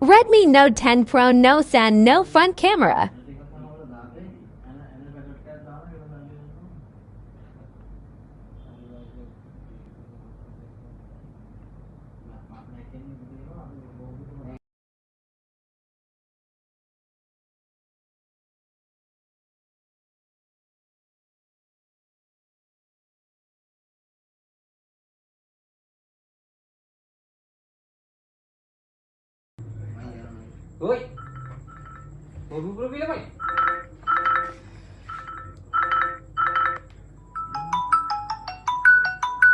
Redmi Note 10 Pro no sound, no front camera. Oi, mau beli apa?